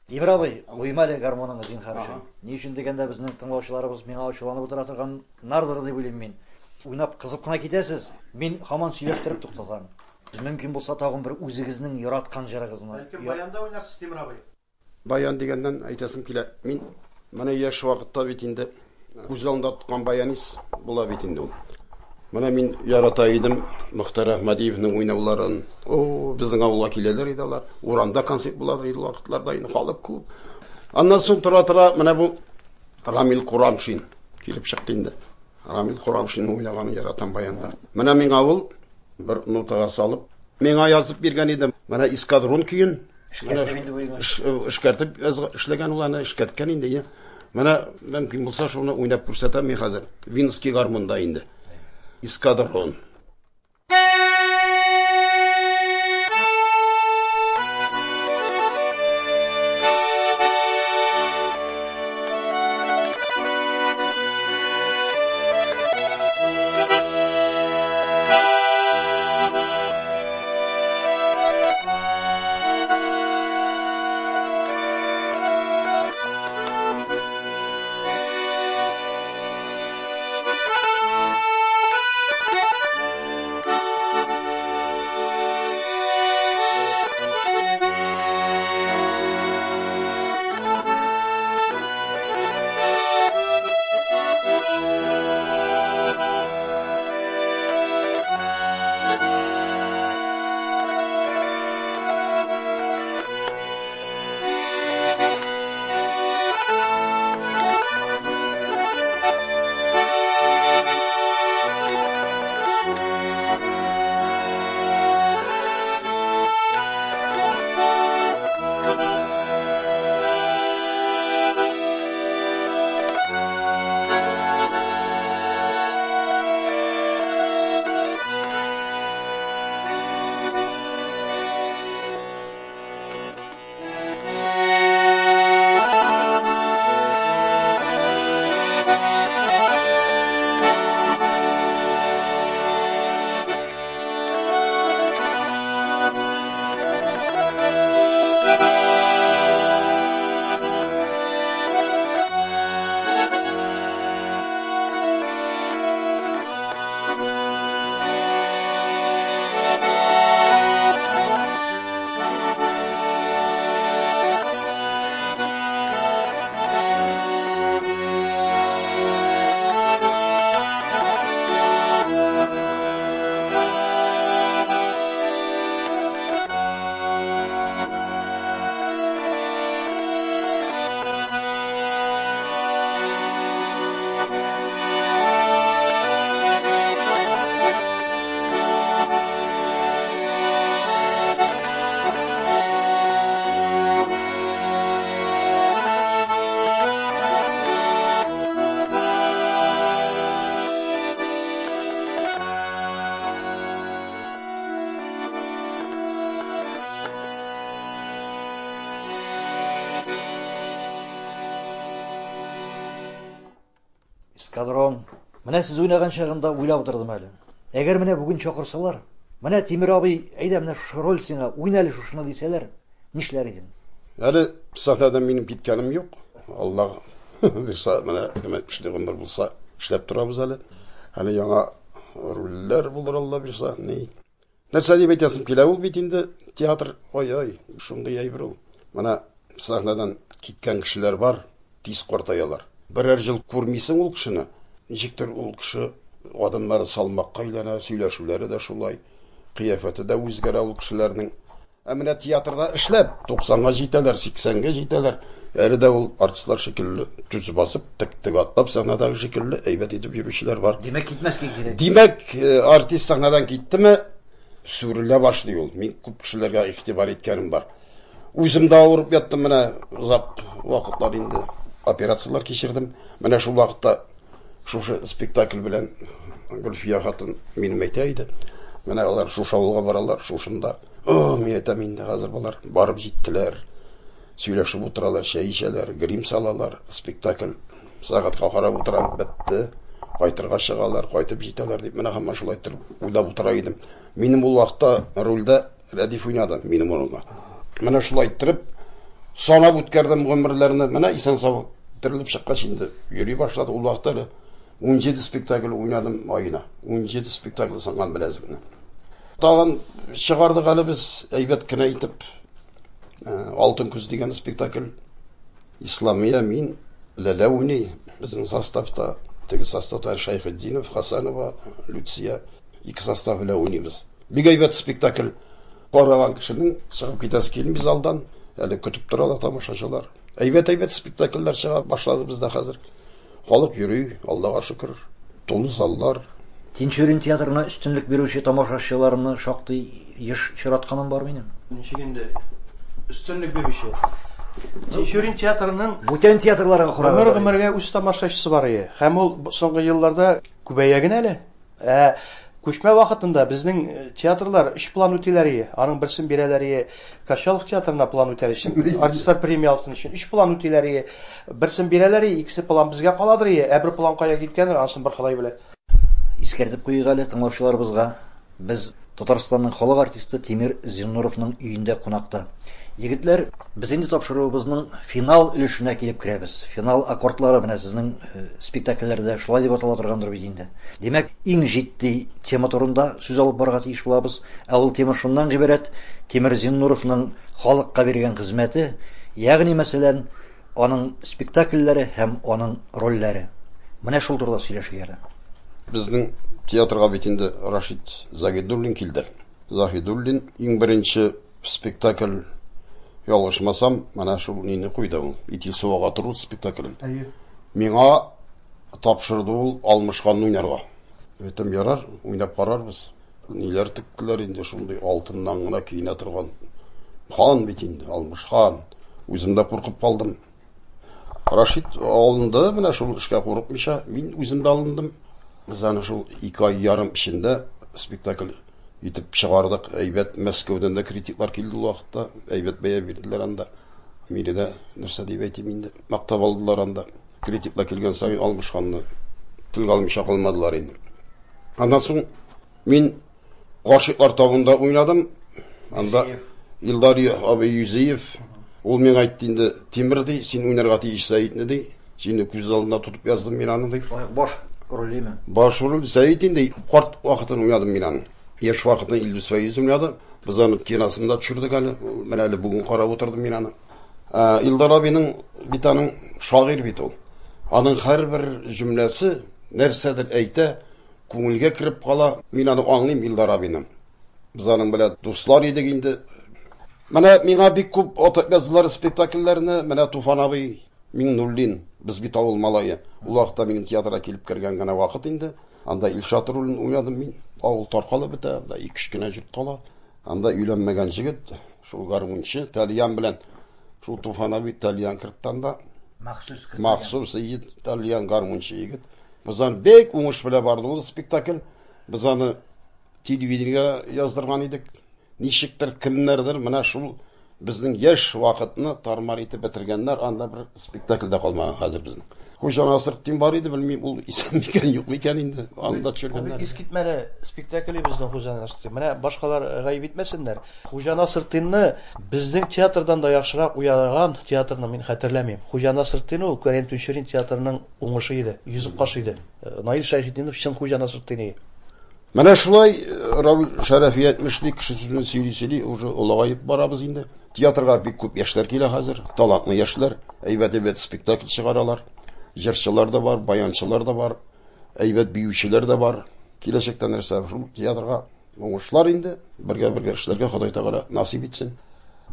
Тимер абый, уймалы гармоныңыз зинһар өчен. Ни өчен дигәндә безнең тыңлаучыларыбыз миңа ачуланып утыра торган нардыр дип уйлыйм мин. Уйнап кызып кына китәсез. Мин һаман сөйләштереп туктатам. Мөмкин булса тагын бер үзегезнең яраткан җырыгызны. Баянда уйнарсыз Тимер абый. Баян дигәннән әйтәсем килә. Мин менә яшь вакытта бит инде Күз алдында тоткан баянист була бит инде ул. Менә мин ярата идем Мөхтәр Әхмәдиевнең уйнауларын. О, безнең авылга киләләр иде алар. Урамда концерт буладыр иде вакытларда, инде халык күп. Аннан соң тора менә бу Рамил Курамшин килеп чыкты инде. Рамил Курамшин уйнаган яратам баянда. Менә мин авыл бер нотага салып, миңа язып биргән идем. Менә эскадрон көен эшкәртеп эшләгән ул аны эшкәрткән инде я. Менә мөмкин булса шуны уйнап күрсәтәм мин хәзер. Винский гармонда инде. Эскадрон. Эскадрон. Менә сез уйнаган чагында уйлап утырдым әле. Әгәр менә бүген чакырсалар, менә Тимер абый, әйдә менә шу роль сиңа, уйна әле шушыны дисәләр, нишләр идең? Әле сахнадан минем киткәнем юк. Аллах бирсә, менә кемәтле гомер булса, эшләп торабыз әле. Әле яңа рольләр булыр Алла бирсә, ни. Нәрсә дип әйтәсем килә ул бит инде театр, ой, шундый әйбер ул. Менә сахнадан киткән кешеләр бар, тиз картаялар. Берәр ел күрмисең ул кешене. Ничектер ул кеше адымнары салмакка әйләнә, сөйләшүләре дә шулай, кыяфәте дә үзгәрә ул кешеләрнең. Ә менә театрда эшләп 90-га җитәләр, 80-га җитәләр. Әле дә ул артистлар шикелле түз басып, тик атлап сахнадагы шикелле әйбәт итеп йөрүчеләр бар. Димәк китмәскә кирәк. Димәк, артист сахнадан киттеме, сүрелә башлый ул. Мин күп кешеләргә игътибар иткәнем бар. Үзем дә авырып яттым менә узак вакытлар инде. Операциялар кичердем. Менә шул вакытта шушы спектакль белән Гөлфия хатын минем әйтә иде. Менә алар шушы авылга баралар, шушында. Мин әйтәм инде хәзер булар барып җиттеләр. Сөйләшеп утыралар, чәй ичәләр, грим салалар, спектакль сәгатькә карап утырам, бетте. Кайтырга чыгалар, кайтып җитәләр дип менә һәм шулай итеп уйлап утыра идем. Минем ул вакытта рольдә Рәдиф уйнады, минем урынга. Менә шулай итеп санап үткәрдем гомерләрне. Менә исән-сау тирилеп чыккач инде йөри башлады ул вакытта. 17 спектакль уйнадым айына. 17 спектакль санган беләзекне. Тагын чыгардык әле без әйбәт кенә итеп Алтын күз дигән спектакль Исламия мин Ләләуни, безнең составта, теге составта Шайхетдинов, Хасанова, Люция, ике состав Ләунибез. Бик әйбәт спектакль. Караган кешенең чыгып китәсе килми залдан, әле көтеп торалар тамашачылар. Әйбәт спектакльләр чыга башлады бездә хәзер. Халык йөри, Аллага шөкер, тулы заллар. Тинчурин театрына өстенлек бирүче тамашачыларны шактый еш чиратканым бар минем. Ничек инде өстенлек бирүче. Тинчурин театрының Бүтән театрларга гомергә үз тамашачысы бар иде. Һәм ул соңгы елларда күбәйгән әле. Күчмә вакытында безнең театрлар 3 план үтиләре, аның берсен бирәләре, Качалов театрына план үтәр өчен, артистлар премиясын өчен 3 план үтиләре, берсен бирәләре, икесе план безгә каладыр, бер план кая киткәндер, анысын бер Ходай белә. Искәртеп куйыйк әле тыңлаучыларыбызга. Без Татарстанның халык артисты Тимер Зиннуровның өендә кунакта. Егетләр, без инде тапшыруыбызның финал өлешенә килеп керәбез. Финал аккордлары менә сезнең спектакльләрдә шулай дип атала торгандыр бит инде. Димәк, иң җитди тема турында сүз алып барырга тиеш булабыз. Ә ул тема шуннан гыйбарәт: Тимер Зиннуровның халыкка биргән хезмәте, ягъни мәсәлән, аның спектакльләре һәм аның рольләре. Менә шул турыда сөйләшергә. Безнең театрга бит инде Рашид Загидуллин килде. Загидуллин иң беренче спектакль ялгышмасам, менә шул нине куйды ул. Итил суга туру спектакль. Миңа тапшырды ул Алмышхан уйнарга. Әйтем, ярар, уйнап карарбыз. Ниләр тиктеләр инде шундый алтыннан гына киенә торган. Хан бит инде, Алмышхан. Үзем дә куркып калдым. Рашид алынды, менә шул эшкә курыкмыйча, мин үзем дә алындым. Без аны шул 2 ай ярым эчендә спектакль итеп чыгардык. Әйбәт Мәскәүдән дә критиклар килде ул вакытта. Әйбәт бәя бирделәр анда. Миредә нәрсә дип әйтим инде. Мактап алдылар анда. Критиклар килгән саен Алмышханны телгә алмыйча калмадылар инде. Андан соң мин Гашыйклар табында уйнадым. Анда Илдар абый Юзеев ул миңа әйтте инде, Тимер ди, син уйнарга тиеш Сәидне ди. Сине күз алдына тутып яздым мин аны ди. Баш ролеме? Баш роль Сәид инде карт вакытын уйнадым мин аны. Яш вакытны Илдус Фәйз уйнады. Без аны киносында төшердек әле. Менә әле бүген карап утырдым мин аны. Илдар абыйның бит аның шагыйрь бит ул. Аның һәрбер җөмләсе нәрсәдер әйтә, күңелгә кирип кала. Мин аны аңлыйм Илдар абыйны. Без аның белән дуслар идек инде. Менә миңа бик күп отказлар спектакльләрне, менә Туфан абый, Миңнуллин, без бит авыл малае. Ул вакытта минем театрга килеп кергән генә вакыт инде. Анда Илшат ролен уйнадым мин. Авыл таркалып бетә, анда 2-3 кенә җирт кала. Анда өйләнмәгән җегет, шул гармунчы Талиян белән шул Туфан абый Талиян кырттанда махсус ит Талиян гармунчы егет. Без аны бик уңыш белән барды ул спектакль. Без аны телевидениегә яздырган идек. Ничектер кемнәрдер менә шул безнең яшь вакытны тармар итеп бетергәннәр, анда бер спектакльдә калмаган хәзер безнең. Хуҗа Насретдин бар иде, белмим ул исем микән, юк микән инде. Анда төшергәннәр. Искитмәле спектакль безнең Хуҗа Насретдин. Менә башкалар гаип итмәсеннәр. Хуҗа Насретдинны безнең театрдан да яхшырак уярган театрны мин хәтерләмим. Хуҗа Насретдин ул Кәрим Тинчурин театрының уңышы иде, йөзеп кашы иде. Наил Шәйхетдинов чын Хуҗа Насретдин иде. Менә шулай Равил Шәрәфи әйтмешли, кеше сүзен сөйли, уже олыгаеп барабыз инде. Театрга бик күп яшьләр килә хәзер, талантлы яшьләр, әйбәт спектакль чыгаралар. Җырчылар да бар, баянчылар да бар, әйбәт биючеләр дә бар. Киләчәктә нәрсә шул театрга уңышлар инде, бергә эшләргә Ходай Тәгалә насыйп итсен.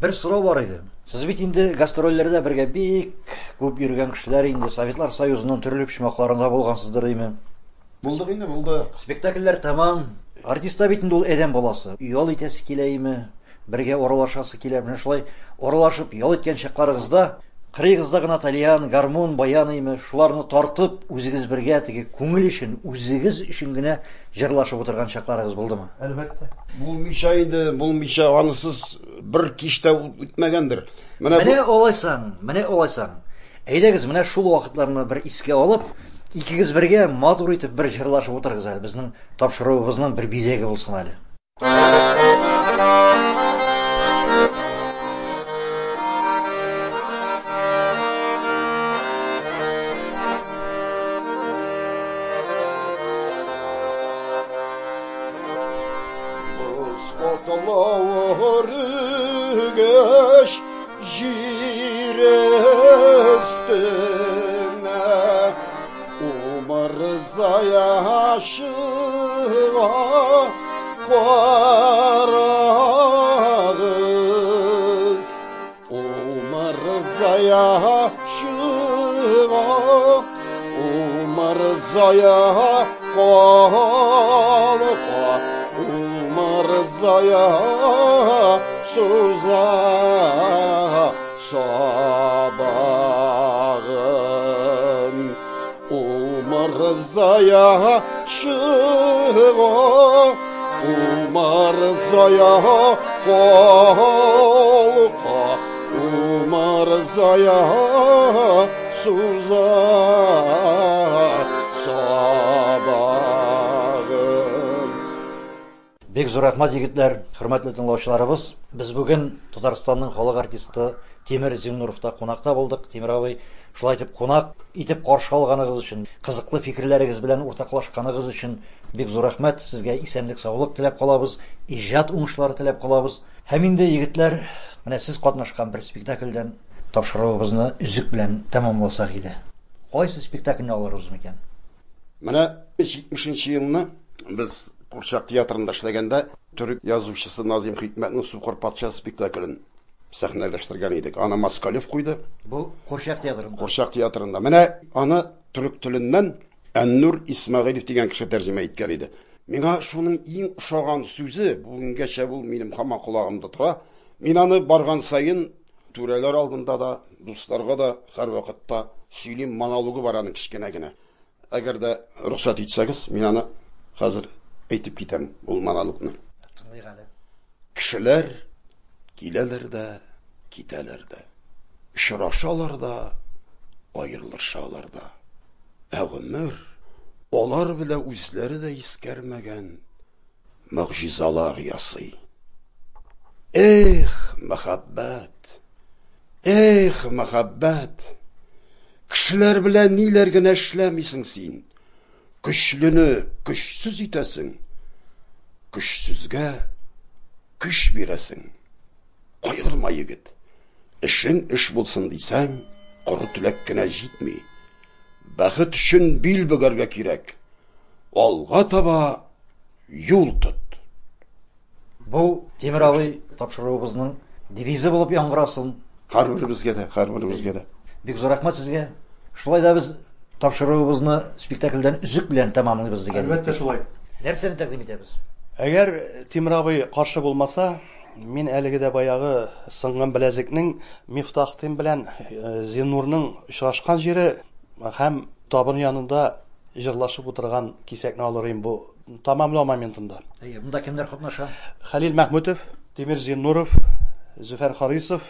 Бер сорау бар иде. Сез бит инде гастрольләрдә бергә бик күп йөргән кешеләр инде, Советлар Союзының төрле почмакларында булгансыздыр диме? Булды инде, булды. Спектакльләр тамам. Артистта бит инде ул адәм баласы. Ял итәсе киләме? Бергә оралашасы килә. Менә шулай оралашып ял иткән чакларыгызда, кырыйгызда гына Талиян, гармун, баян име, шуларны тартып, үзегез бергә теге күңел өчен, үзегез өчен генә җырлашып утырган чакларыгыз булдымы? Әлбәттә. Булмыйча инде, булмыйча анысыз бер кичтә үтмәгәндер. Менә алайсаң. Әйдәгез, менә шул вакытларны бер искә алып, икегез бергә матур итеп бер җырлашып утырыгыз әле. Безнең тапшыруыбызның бер бизәге булсын әле. Споталавыргаш җир өстен yaşığa varağız Umar yaşığa Umar zaya kalka Umar zaya suza sabahın Umar zaya şığa Umar zaya kalka Umar zaya suza sabahın. Бек зур рахмат егетләр, хөрмәтле тыңлаучыларыбыз. Без бүген Татарстанның халык артисты Тимер Зиннуровта кунакта булдык. Тимер абый, шулай итеп кунак итеп каршы алганыгыз өчен, кызыклы фикерләрегез белән уртаклашканыгыз өчен бик зур рахмат. Сезгә исәнлек, саулык теләп калабыз, иҗат уңышлары теләп калабыз. Һәм инде егетләр, менә сез катнашкан бер спектакльдән тапшыруыбызны үзек белән тәмамласак иде. Кайсы спектакльне алырбыз микән? Менә 70 елны без Курчак театрында эшләгәндә түрек язучысы Назим Хикмәтнең Сукыр патша спектаклен сәхнәләштергән идек. Аны Москалев куйды. Бу Курчак театрында. Курчак театрында. Менә аны түрек теленнән Әннур Исмәгыйлев дигән кеше тәрҗемә иткән иде. Миңа шуның иң ошаган сүзе, бүгенгәчә бу минем һаман колагымда тора. Мин аны барган сайын түрәләр алдында да, дусларга да һәр вакытта сөйлим монологы бар аның кичкенә генә. Әгәр дә рөхсәт итсәгез, мин аны хәзер әйтеп китәм ул монологны. Кешеләр киләләр дә, китәләр дә. Очрашалар да, аерылышалар да. Гомер алар белән үзләре дә искәрмәгән мөгъҗизалар ясый. Эх, мәхәббәт! Эх, мәхәббәт! Кешеләр белән ниләр генә эшләмисең син? Көчлене көчсез итәсең. Көчсезгә көч бирәсең. Кайгырма, егет. Эшең эш булсын дисәң, коры теләк кенә җитми. Бәхет өчен бил бөгәргә кирәк. Алга таба юл тот. Бу Тимер абый тапшыруыбызның девизы булып яңгырасын. Һәрберебезгә дә. Бик зур рәхмәт сезгә. Шулай да без тапшыруыбызны спектакльдән үзек белән тәмамлыйбыз дигән. Әлбәттә шулай. Нәрсәне тәкъдим итәбез? Әгәр Тимер абый каршы булмаса, мин әлеге дә баягы сынган беләзекнең Мифтахтин белән Зиннурның очрашкан җире һәм табын янында җырлашып утырган кисәкне алыр идем бу тамамлау моментында. Монда кемнәр катнаша? Хәлил Мәхмүтов, Тимер Зиннуров, Зөфәр Харисов,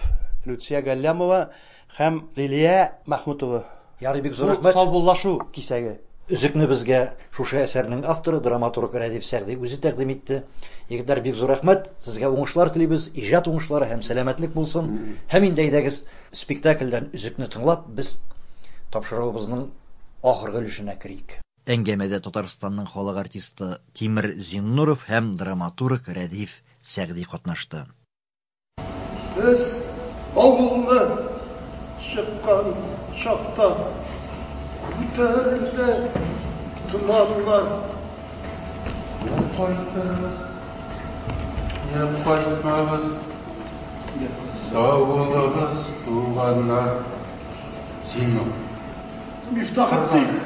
Лүция Галлямова һәм Лилия Мәхмүтова. Ярый, бик зур рәхмәт. Салбуллашу кисәге. Үзекне безгә шушы әсәрнең авторы, драматург Рәдиф Сәгъди үзе тәкъдим итте. Егетләр, бик зур рәхмәт. Сезгә уңышлар телибез, иҗат уңышлары һәм сәламәтлек булсын. Һәм инде әйдәгез спектакльдән үзекне тыңлап, без тапшыруыбызның ахыргы өлешенә кирик. Әңгәмәдә Татарстанның халык артисты Тимер Зиннуров һәм драматург Рәдиф Сәгъди катнашты. Без авылны чыккан чакта күтәрелде томанлар. Кайтмагыз, сау булыгыз, туганнар. Син Мифтахетдин.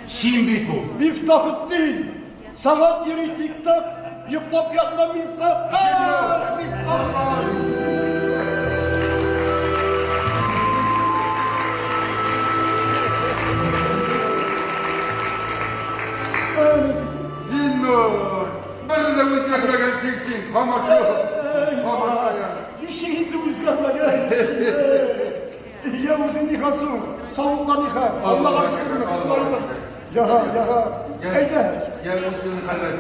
Син бит бу. Мифтахетдин. Сәгать йөри тик-так, йоклап ятма Мифтах. Мифтахетдин. Зиннур. Бер дә үзгәрмәгән син. Камашы. Камашы. Ничек инде үзгәрмәгән? Я үзең нихасың, савукка ниха. Аллага шөкер. Яха. Әйдә. Я үзең хәлләр.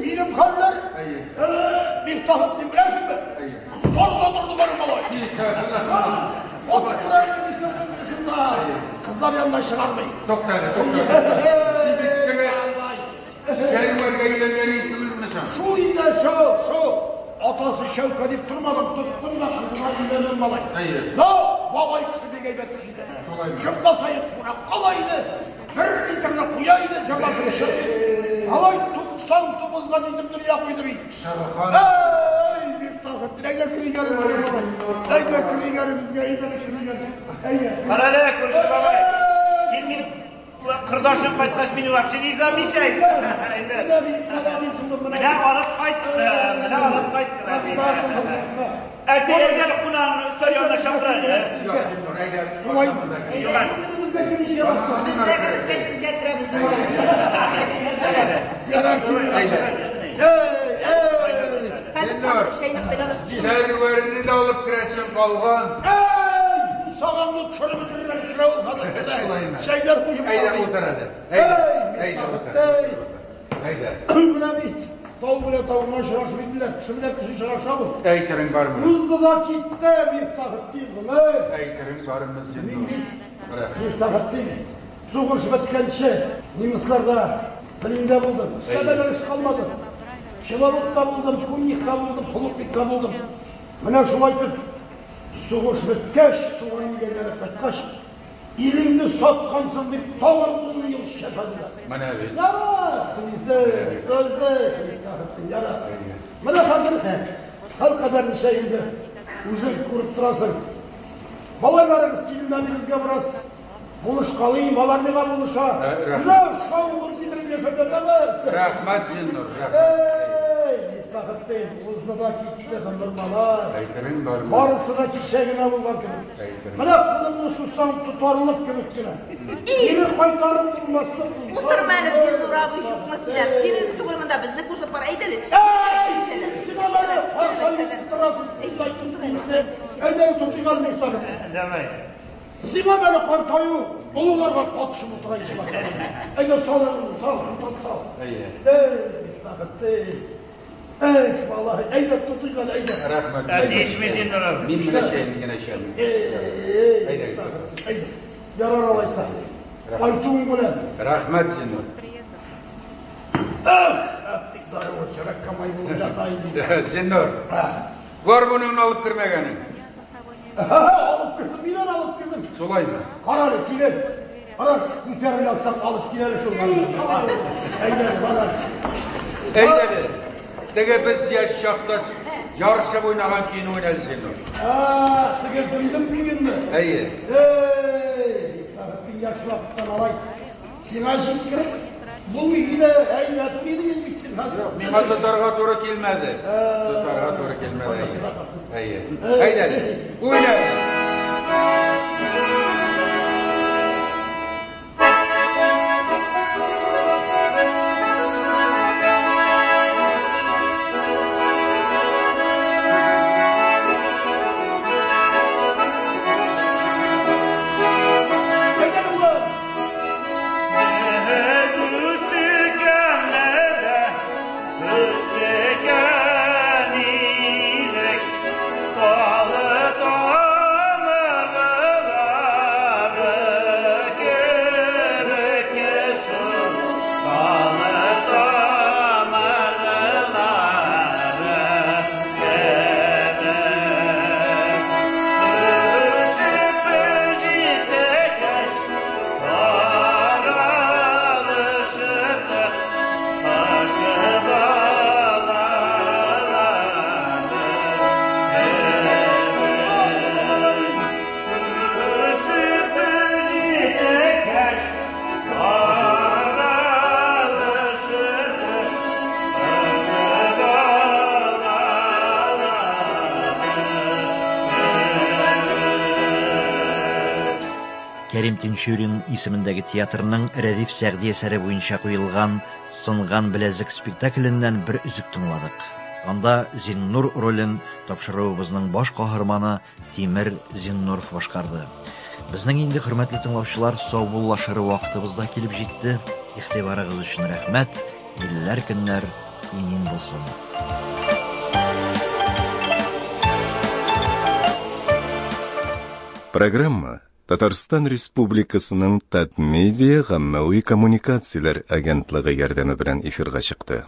Минем хәлләр. Мифтахетдин беләсеңме? Сон сатырды бар малай. Кызлар янына чыгармый. Токта. Син биткәне. Сән вәргә әйләнгән түгелме? Шу инде шо. Atası Şevka deyip durmadım, tuttum da kızıma güvenen malay. Hayır. No, babay kişi de geybet kişi de. Şıplasayıp bırak kalaydı. Bir litrni quyaydi, jamasi pishirdi. Alay 99 ga yetib dunyo qo'ydi. Ey, Miftahid, ayda kirgarimizga bola. Ayda kirgarimizga, ayda kirgarimizga. Qarala, ko'rishib baba. Sen meni qirdoshim qaytqach meni вообще не замечай. Mana olib qaytdi. Ataylar qunani ustol yonida shaqiradi. Shulay. Bizga 45 sizga kiramiz. Serverini de alıp kiresin kalgan. Sağamlı körümüzün kiralı kadar. Şeyler koyup Eyde otur hadi. Eyde otur. Eyde. Buna bit. Tavuğuna şıraşı bildiler. Şimdi kışın şıraşı bu. Eyterin var mı? Hızlı da gitti. Miftahid değil mi? Eyterin varımız şimdi. Miftahid değil. Su kurşu batken şey. Nimislarda bilimde buldum. Sebeler iş kalmadı. Şılavukta buldum, kunyikta buldum, puluklikta buldum. Bana şulaytıp su kurşu batkeş, suğun gelene batkeş. İlimni satkansın bir tavır bunu yıl şefediler. Bana abi. Yara, bizde, gözde, yara. Bana hazır, her kadar bir şeyinde uzun kurup durasın. Balaylarımız kilimlerimizge biraz buluş kalayım, balarmıga buluşa. Güneş, şavur gidirip yaşam edemez. Rahmet Zinnur, rahmet. Ey, Miftahid değil, uzdada kistikte kandırmalar. Eyterin var mı? Barısındaki şeyine bulmak gibi. Bana bunu susam tutarlık gibikine. Yeni kaytarım bulmasını bulsa. Oturmayınız Zinnur abi şokmasılar. Senin tuğrumunda bizni kursa para edelim. Sigaları parkayı tutturasın. Ederi tutuyor Miftahid. Demay. Sima böyle parkayı olularla patışım oturayışım. Eder sağ sağ. Ey Miftahid değil. Ey vallahi eydet tutuyor eydet. Rahmet. Değişme Zinnur abi. Minne şeyini yine şeyini. Eydet. Yarar alaysa. Aytuğun gülen. Rahmet Zinnur. Aftikdarı o çörek kamayı bulacak aydı. Zinnur. Var bunun alıp girmegenin. Alıp girdim, inan alıp girdim. Solay mı? Kararı gider. Ara müterri alsam alıp gider şunları. Eydet bana. Eydeli. Dege biz yaşaktaş yarışa oynagan keyin oynadı Zinnur. Tıgı bildim bir günde. Ey. Bir yaş vakitten alay. Sina şıkkırıp bu yine eylet bir bitsin. Mima tutarga doğru kelmedi. Tutarga doğru kelmedi. Ey. Eydeli. Oynadı. Кәрим Тинчурин исемендәге театрның Рәдиф Сәгъди әсәре буенча куелган Сынган беләзек спектакленнән бер үзек тыңладык. Анда Зиннур ролен тапшыруыбызның баш каһарманы Тимер Зиннуров башкарды. Безнең инде хөрмәтле тыңлаучылар, саубуллашыры вакытыбыз да килеп җитте. Игътибарыгыз өчен рәхмәт. Илләр көннәр имин булсын. Программа Татарстан Республикасының Татмедиа гаммәви коммуникацияләр агентлыгы ярдәме белән эфирга чыкты.